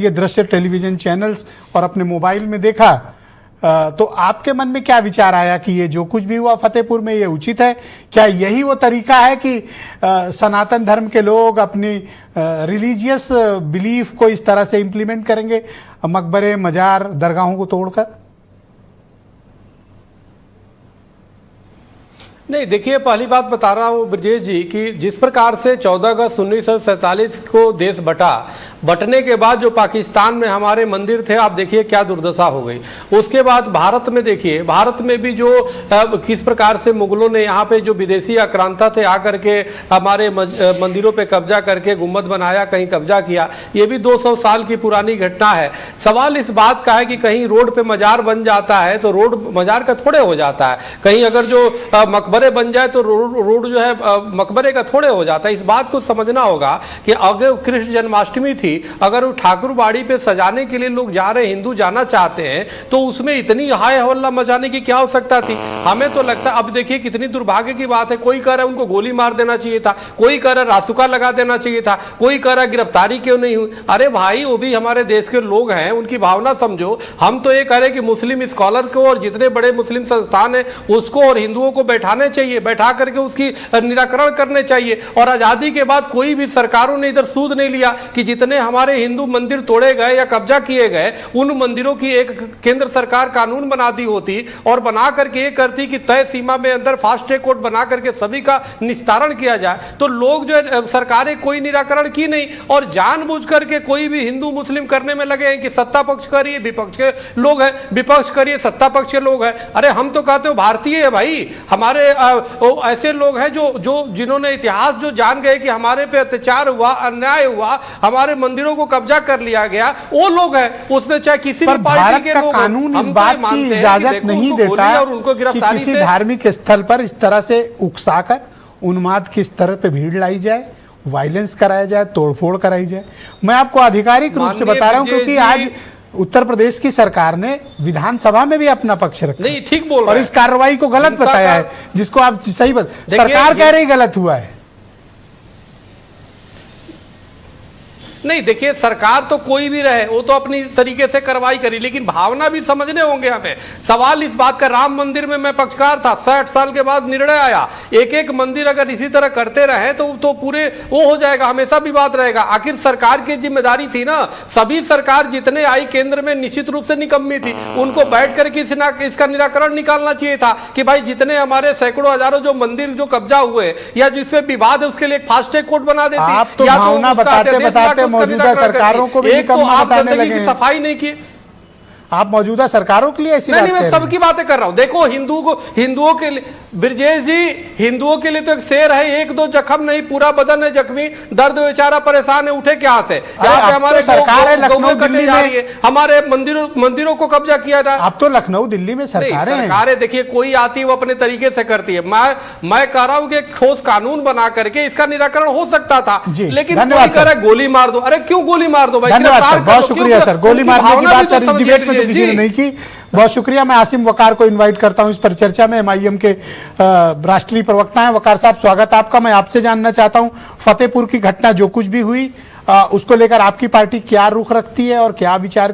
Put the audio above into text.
ये दृश्य television channels और अपने मोबाइल में देखा तो आपके मन में क्या विचार आया कि ये जो कुछ भी हुआ फतेहपुर में ये उचित है? क्या यही वो तरीका है कि सनातन धर्म के लोग अपनी रिलीजियस बिलीफ को इस तरह से इंप्लीमेंट करेंगे मकबरे मजार दरगाहों को तोड़कर? नहीं, देखिए, पहली बात बता रहा हूँ ब्रजेश जी कि जिस प्रकार से 14 अगस्त 1947 को देश बटने के बाद जो पाकिस्तान में हमारे मंदिर थे, आप देखिए क्या दुर्दशा हो गई। उसके बाद भारत में देखिए, भारत में भी जो किस प्रकार से मुगलों ने यहाँ पे जो विदेशी आक्रांता थे आकर के हमारे मंदिरों पे कब्जा करके गुम्बद बनाया, कहीं कब्जा किया, ये भी 200 साल की पुरानी घटना है। सवाल इस बात का है कि कहीं रोड पे मजार बन जाता है तो रोड मजार का थोड़े हो जाता है, कहीं अगर जो मकबरे बन जाए तो रोड जो है मकबरे का थोड़े हो जाता है। इस बात को समझना होगा कि अगर कृष्ण जन्माष्टमी थी, अगर वो ठाकुरबाड़ी पे सजाने के लिए लोग जा रहे हैं, हिंदू जाना चाहते हैं, तो उसमें इतनी हाय हल्ला मचाने की क्या आवश्यकता थी? हमें तो लगता है, अब देखिए कितनी दुर्भाग्य की बात है, कोई कह रहा है उनको गोली मार देना चाहिए था, कोई कह रहा है रासुका लगा देना चाहिए था, कोई कह रहा है गिरफ्तारी क्यों नहीं हुई। अरे भाई, वो भी हमारे देश के लोग हैं, उनकी भावना समझो। हम तो ये कह रहे हैं कि मुस्लिम स्कॉलर को और जितने बड़े मुस्लिम संस्थान है उसको और हिंदुओं को चाहिए, बैठा करके उसकी निराकरण करने चाहिए। और आजादी के बाद कोई भी सरकारों ने इधर सूद नहीं लिया कि जितने हमारे हिंदू मंदिर तोड़े गए या कब्जा किए गए, उन मंदिरों की एक केंद्र सरकार कानून बना दी होती और बना करके ये करती कि तय सीमा में अंदर फास्ट ट्रैक कोर्ट बना करके सभी का निस्तारण किया जाए, तो लोग जो है सरकारें कोई निराकरण की नहीं और जानबूझ करके कोई भी हिंदू मुस्लिम करने में लगे हैं कि सत्ता पक्ष करिए, विपक्ष के लोग हैं, विपक्ष करिए, सत्ता पक्ष के लोग हैं। अरे हम तो कहते हो भारतीय है भाई, हमारे ऐसे लोग हैं जो जिन्होंने इतिहास जो जान गए कि हमारे पे अत्याचार हुआ, अन्याय हुआ, हमारे मंदिरों को कब्जा कर लिया गया, वो लोग हैं। उसमें चाहे किसी भी पार्टी के लोग, कानून इस बात की इजाजत नहीं देता और उनको गिरफ्तारी कि किसी धार्मिक स्थल पर इस तरह से उकसाकर उन्माद की स्तर पे भीड़ लाई जाए, वायलेंस कराया जाए, तोड़फोड़ कराई जाए। मैं आपको आधिकारिक रूप से बता रहा हूं क्योंकि आज उत्तर प्रदेश की सरकार ने विधानसभा में भी अपना पक्ष रखा। नहीं, ठीक बोल रहे हैं। और इस कार्रवाई को गलत बताया है, जिसको आप सही सरकार कह रही गलत हुआ है। नहीं, देखिए, सरकार तो कोई भी रहे, वो तो अपनी तरीके से कार्रवाई करी, लेकिन भावना भी समझने होंगे हमें। सवाल इस बात का, राम मंदिर में मैं पक्षकार था, 60 साल के बाद निर्णय आया, एक एक मंदिर अगर इसी तरह करते रहे तो पूरे वो हो जाएगा, हमेशा विवाद रहेगा। आखिर सरकार की जिम्मेदारी थी ना, सभी सरकार जितने आई केंद्र में निश्चित रूप से निकम्मी थी, उनको बैठ करके इसका निराकरण निकालना चाहिए था कि भाई जितने हमारे सैकड़ों हजारों जो मंदिर जो कब्जा हुए या जिसपे विवाद है उसके लिए फास्ट ट्रैक कोर्ट बना देती, या तो बताते मौजूदा सरकारों को भी निकम्मा बताने लगे हैं। सफाई नहीं की आप मौजूदा सरकारों के लिए ऐसी नहीं, मैं सबकी बातें कर रहा हूं। देखो, हिंदुओं के लिए ब्रजेश जी, हिंदुओं के लिए तो एक शेर है, एक दो जख्म नहीं पूरा बदन है जख्मी, दर्द बेचारा परेशान है, उठे क्या से? यहाँ पे हमारे सरकार है लखनऊ दिल्ली में, हमारे मंदिरों को कब्जा किया जाए। अब तो लखनऊ दिल्ली में सरकारें देखिए, कोई आती है वो अपने तरीके से करती है। मैं कह रहा हूं कि एक ठोस कानून बना करके इसका निराकरण हो सकता था, लेकिन कोई कह रहा है गोली मार दो। अरे क्यों गोली मार दो भाई? बहुत शुक्रिया सर, गोली मारने की बात सर इस डिबेट में तो किसी ने नहीं की। बहुत शुक्रिया। मैं आसिम वकार को इनवाइट करता हूं इस पर चर्चा में। एमआईएम के राष्ट्रीय प्रवक्ता हैं। वकार साहब, स्वागत आपका। मैं आपसे जानना चाहता हूं, फतेहपुर की घटना जो कुछ भी हुई उसको लेकर आपकी पार्टी क्या रुख रखती है और क्या विचार